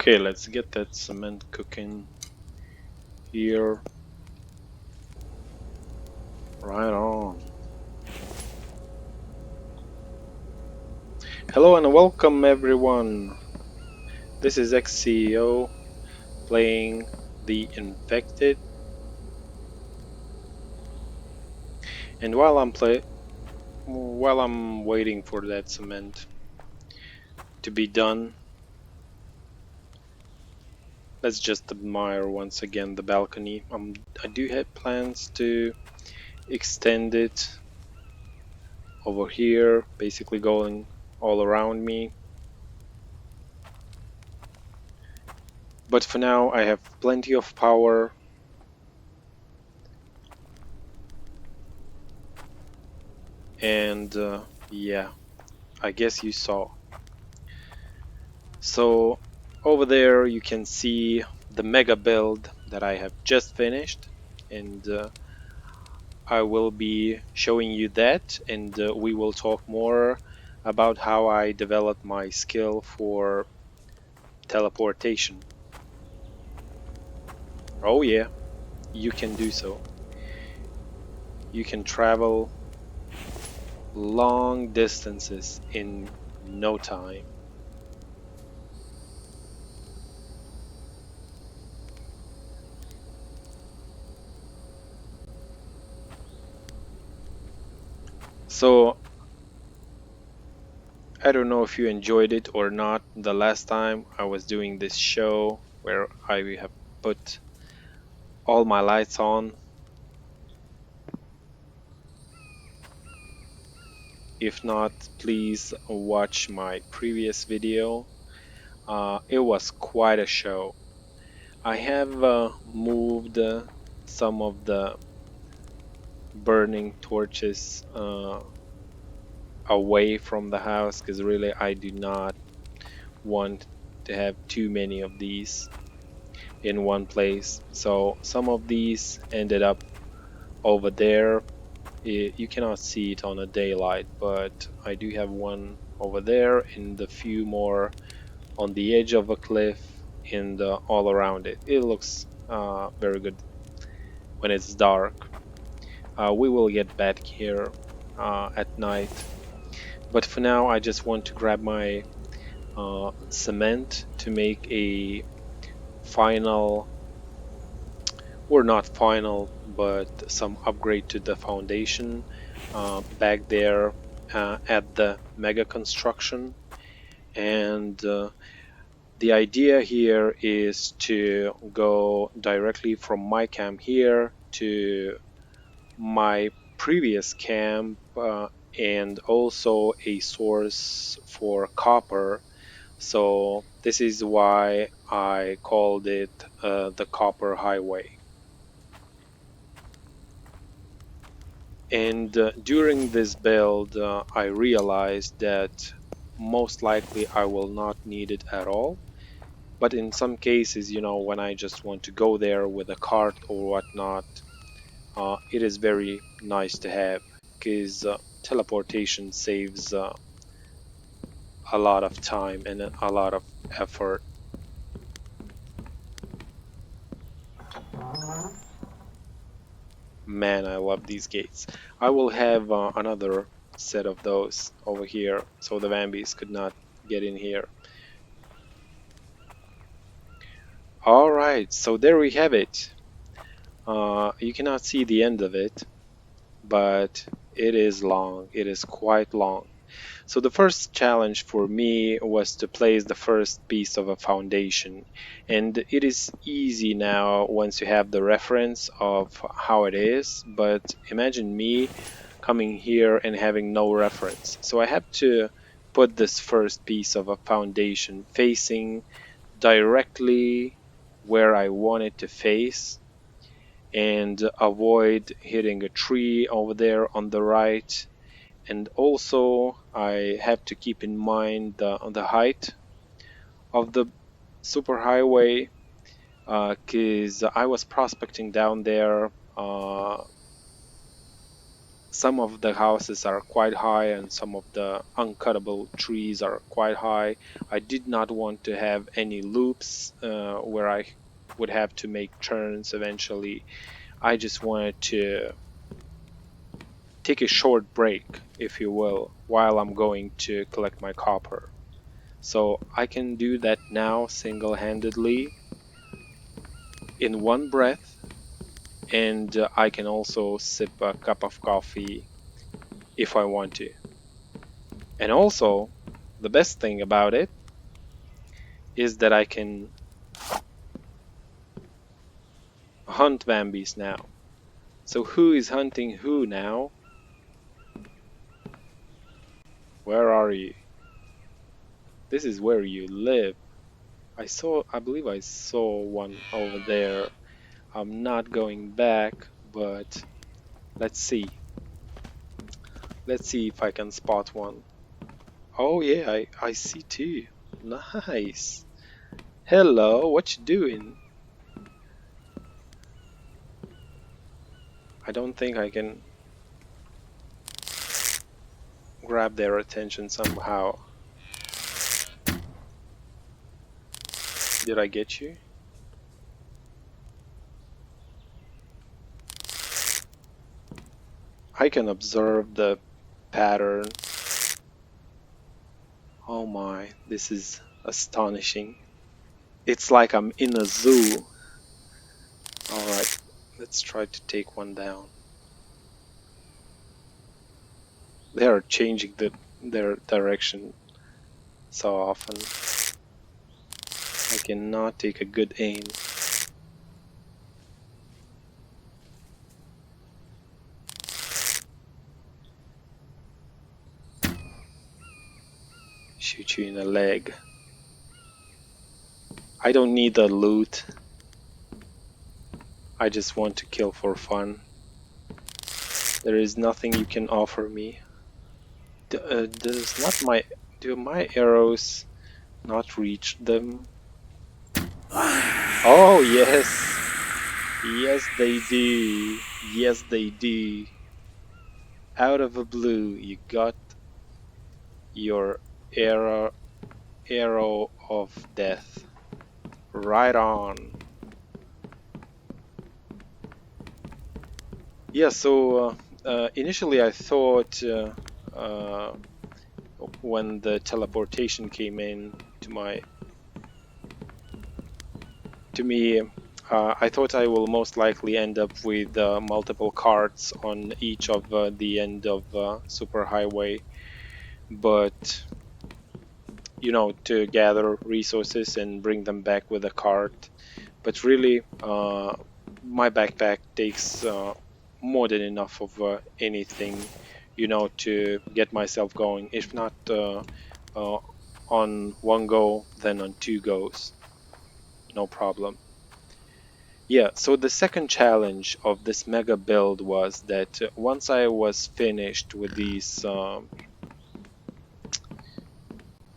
Okay, let's get that cement cooking here. Right on. Hello and welcome everyone. This is exCEO playing the infected. And while I'm waiting for that cement to be done, let's just admire once again the balcony. I do have plans to extend it over here, basically going all around me. But for now, I have plenty of power. And yeah, I guess you saw. So over there you can see the mega build that I have just finished, and I will be showing you that, and we will talk more about how I developed my skill for teleportation. Oh yeah, you can do so. You can travel long distances in no time. So I don't know if you enjoyed it or not the last time I was doing this show where I have put all my lights on. If not, please watch my previous video. It was quite a show. I have moved some of the burning torches away from the house because really I do not want to have too many of these in one place. So some of these ended up over there. You cannot see it on a daylight, but I do have one over there and a few more on the edge of a cliff and all around it. It looks very good when it's dark. We will get back here at night, but for now I just want to grab my cement to make a final, or not final, but some upgrade to the foundation back there at the mega construction. And the idea here is to go directly from my camp here to my previous camp and also a source for copper. So this is why I called it the Copper Highway. And during this build, I realized that most likely I will not need it at all. But in some cases, when I just want to go there with a cart or whatnot, it is very nice to have because teleportation saves a lot of time and a lot of effort. Man, I love these gates. I will have another set of those over here so the Vambies could not get in here. Alright, so there we have it. You cannot see the end of it, but it is long. It is quite long. So the first challenge for me was to place the first piece of a foundation. And it is easy now once you have the reference of how it is, but imagine me coming here and having no reference. So I have to put this first piece of a foundation facing directly where I want it to face and avoid hitting a tree over there on the right. And also I have to keep in mind the height of the superhighway because I was prospecting down there some of the houses are quite high and some of the uncuttable trees are quite high. I did not want to have any loops where I would have to make turns eventually. I just wanted to take a short break, if you will, while I'm going to collect my copper. So I can do that now single-handedly in one breath, and I can also sip a cup of coffee if I want to. And also, the best thing about it is that I can hunt Vambies now. So who is hunting who now? Where are you? This is where you live. I believe I saw one over there. I'm not going back, but let's see. Let's see if I can spot one. Oh yeah, I see two. Nice. Hello, what you doing? I don't think I can grab their attention somehow. Did I get you? I can observe the pattern. Oh my, this is astonishing. It's like I'm in a zoo. Alright, let's try to take one down. They are changing their direction so often. I cannot take a good aim. Shoot you in the leg. I don't need the loot. I just want to kill for fun. There is nothing you can offer me. Do my arrows not reach them? Oh yes, yes they do. Yes they do. Out of the blue, you got your arrow of death. Right on. Yeah. So initially, I thought when the teleportation came in to me, I thought I will most likely end up with multiple carts on each of the end of superhighway, but to gather resources and bring them back with a cart. But really, my backpack takes more than enough of anything, to get myself going. If not uh, on one go, then on two goes. No problem. Yeah, so the second challenge of this mega build was that once I was finished with these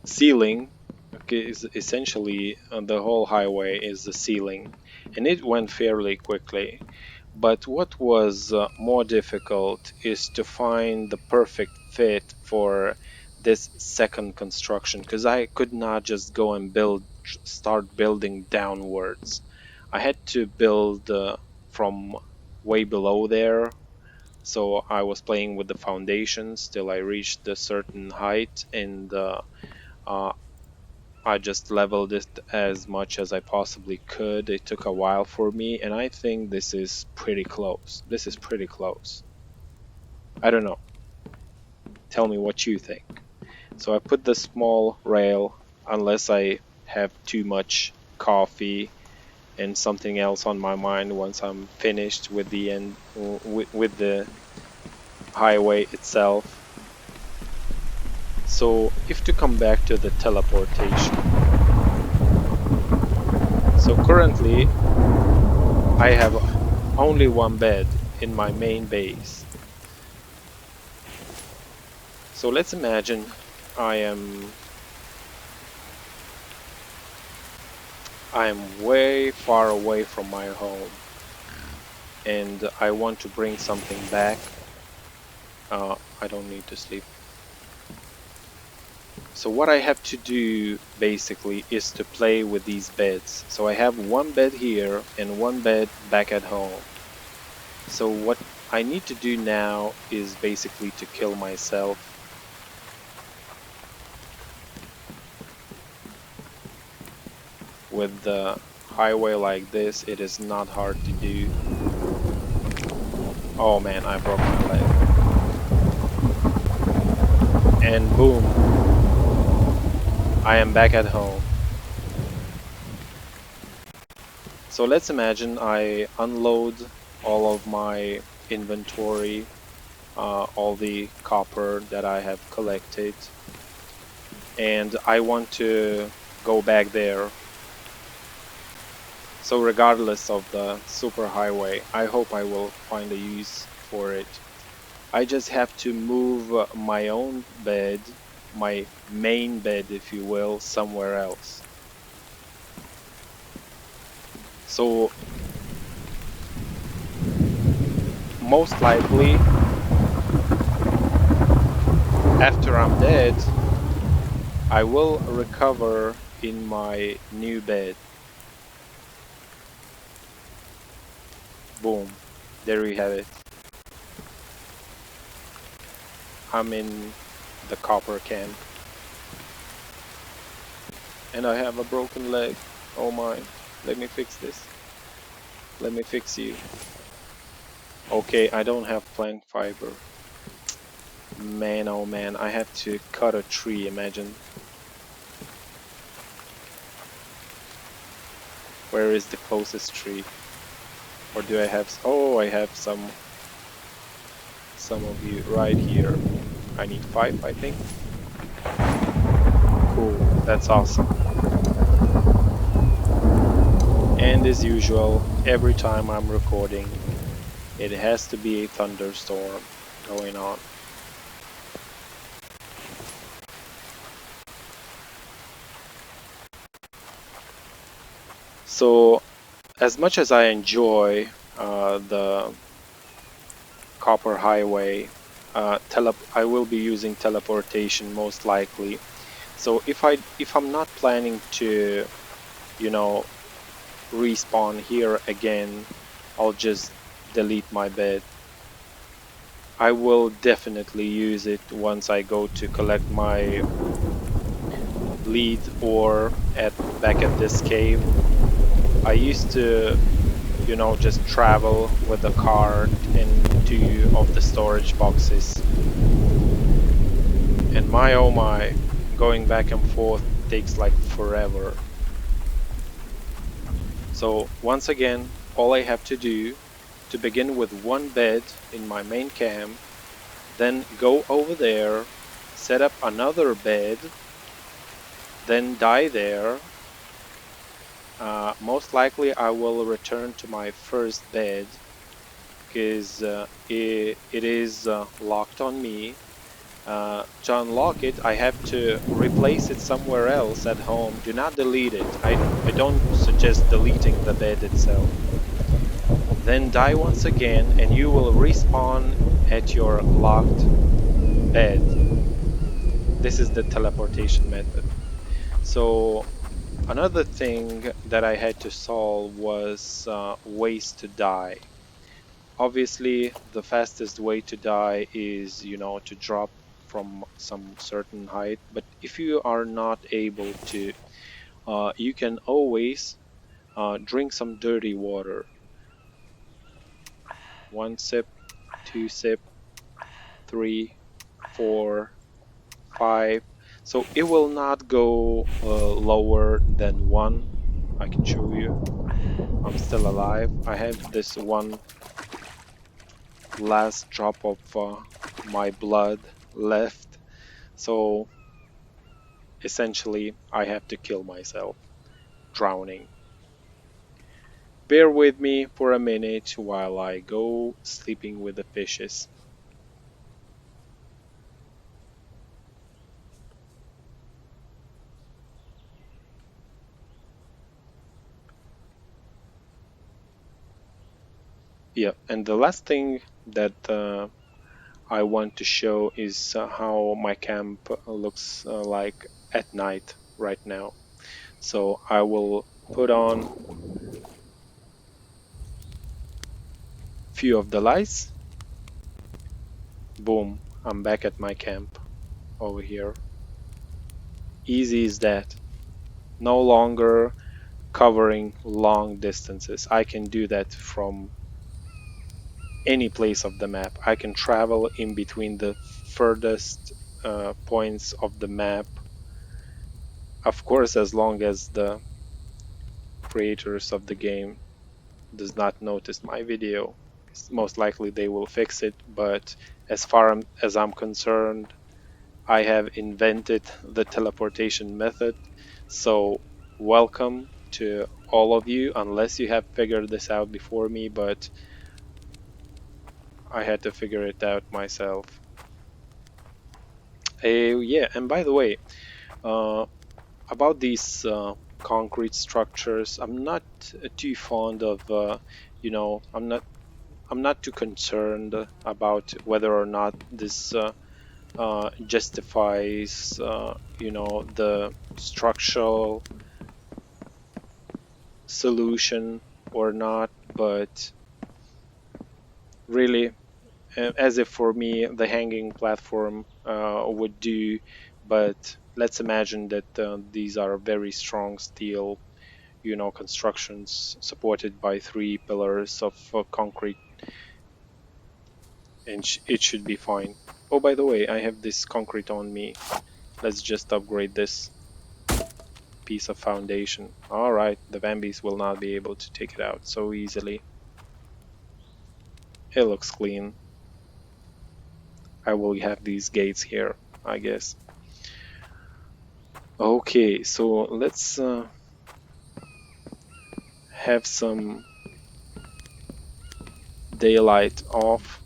ceiling, okay, is essentially the whole highway is the ceiling, and it went fairly quickly. But what was more difficult is to find the perfect fit for this second construction, because I could not just go and start building downwards. I had to build from way below there. So I was playing with the foundations till I reached a certain height, and uh, I just leveled it as much as I possibly could. It took a while for me, and I think this is pretty close. This is pretty close. I don't know. Tell me what you think. So I put the small rail, unless I have too much coffee and something else on my mind once I'm finished with the with the highway itself. So if to come back to the teleportation. So currently I have only one bed in my main base. So let's imagine I am way far away from my home and I want to bring something back. I don't need to sleep. So what I have to do basically is to play with these beds. So I have one bed here and one bed back at home. So what I need to do now is basically to kill myself. With the highway like this, it is not hard to do. Oh man, I broke my leg. And boom, I am back at home. So let's imagine I unload all of my inventory, all the copper that I have collected, and I want to go back there. So regardless of the superhighway, I hope I will find a use for it. I just have to move my own bed, my main bed if you will, somewhere else. So most likely after I'm dead, I will recover in my new bed. Boom. There you have it. I'm in the copper camp. And I have a broken leg. Oh my. Let me fix this. Let me fix you. Okay, I don't have plank fiber. Man, oh man, I have to cut a tree, imagine. Where is the closest tree? Or do I have... Oh, I have some of you right here. I need 5, I think. Cool, that's awesome. And as usual, every time I'm recording, it has to be a thunderstorm going on. So, as much as I enjoy the Copper Highway, I will be using teleportation most likely. So if I'm not planning to, you know, respawn here again, I'll just delete my bed. I will definitely use it once I go to collect my lead ore back at this cave. I used to, you know, just travel with a cart and 2 of the storage boxes. And my oh my, going back and forth takes like forever. So once again, all I have to do to begin with one bed in my main camp, then go over there, set up another bed, then die there. Most likely I will return to my first bed because it is locked on me. To unlock it, I have to replace it somewhere else at home. Do not delete it. I don't suggest deleting the bed itself. Then die once again and you will respawn at your locked bed. This is the teleportation method. So another thing that I had to solve was ways to die. Obviously, the fastest way to die is, you know, to drop from some certain height. But if you are not able to, you can always drink some dirty water. 1 sip, 2 sip, 3, 4, 5. So it will not go lower than 1. I can show you. I'm still alive. I have this one last drop of my blood left. So essentially, I have to kill myself, drowning. Bear with me for a minute while I go sleeping with the fishes. Yeah, and the last thing that I want to show is how my camp looks like at night right now. So I will put on few of the lights. Boom, I'm back at my camp over here. Easy as that. No longer covering long distances. I can do that from any place of the map. I can travel in between the furthest points of the map, of course, as long as the creators of the game does not notice my video. Most likely they will fix it, but as far as I'm concerned, I have invented the teleportation method. So welcome to all of you, unless you have figured this out before me, but I had to figure it out myself. Yeah, and by the way, uh, about these concrete structures, I'm not too fond of, I'm not too concerned about whether or not this justifies, the structural solution or not, but really, as if for me the hanging platform would do. But let's imagine that these are very strong steel, constructions supported by three pillars of concrete, and it should be fine. Oh, by the way, I have this concrete on me. Let's just upgrade this piece of foundation. All right, the Vambies will not be able to take it out so easily. It looks clean. I will have these gates here, I guess. Okay, so let's have some daylight off.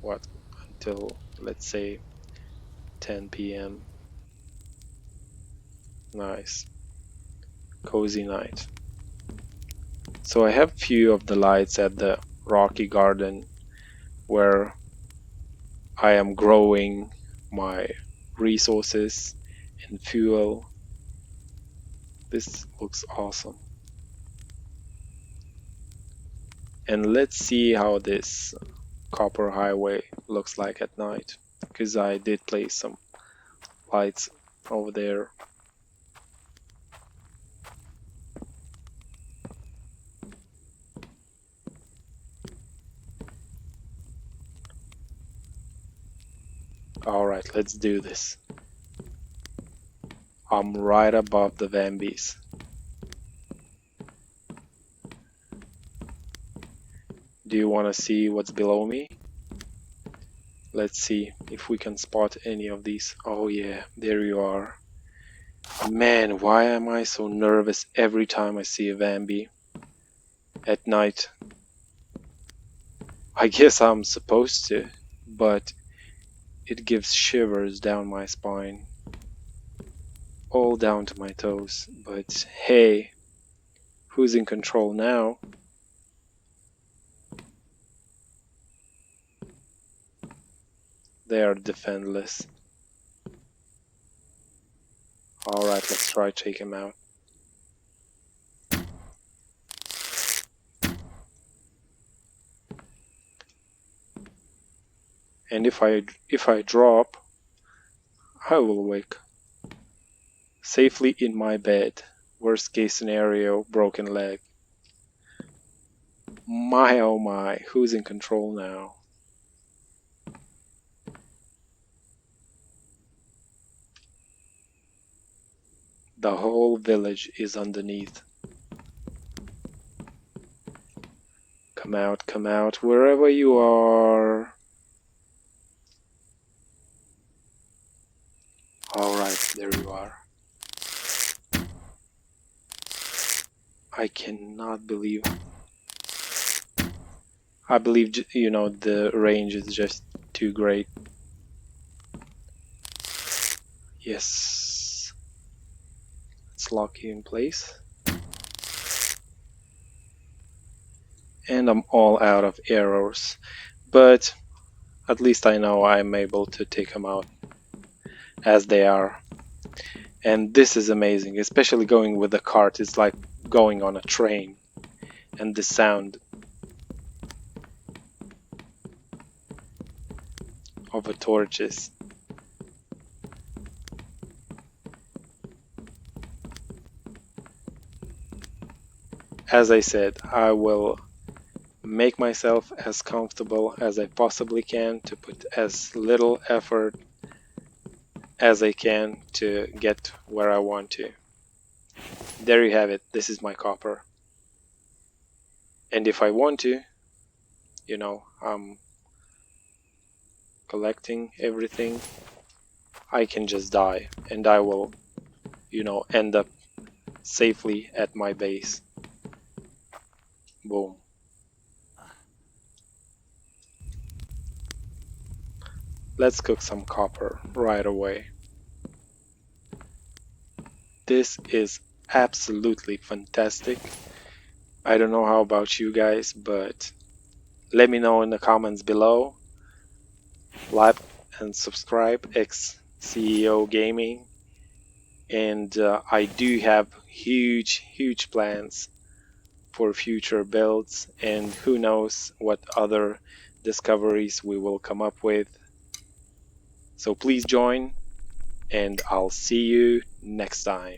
What, until let's say 10 p.m. Nice, cozy night. So I have few of the lights at the rocky garden where I am growing my resources and fuel. This looks awesome. And let's see how this copper highway looks like at night, because I did place some lights over there. Alright, let's do this. I'm right above the Vambies. Do you want to see what's below me? Let's see if we can spot any of these. Oh yeah, there you are. Man, why am I so nervous every time I see a Vambi at night? I guess I'm supposed to, but it gives shivers down my spine, all down to my toes. But hey, who's in control now? They are defenseless. Alright, let's try to take him out. And if I drop, I will wake safely in my bed. Worst case scenario, broken leg. My oh my, who's in control now? The whole village is underneath. Come out, wherever you are. Alright, there you are. I cannot believe. I believe, the range is just too great. Yes. Let's lock you in place. And I'm all out of arrows. But at least I know I'm able to take them out as they are. And this is amazing, especially going with the cart. It's like going on a train. And the sound of the torches. As I said, I will make myself as comfortable as I possibly can to put as little effort as I can to get where I want to. There you have it. This is my copper. And if I want to, I'm collecting everything, I can just die and I will, end up safely at my base. Boom. Let's cook some copper right away. This is absolutely fantastic. I don't know how about you guys, but let me know in the comments below. Like and subscribe, exCEO Gaming. And I do have huge plans for future builds, and who knows what other discoveries we will come up with. So please join, and I'll see you next time.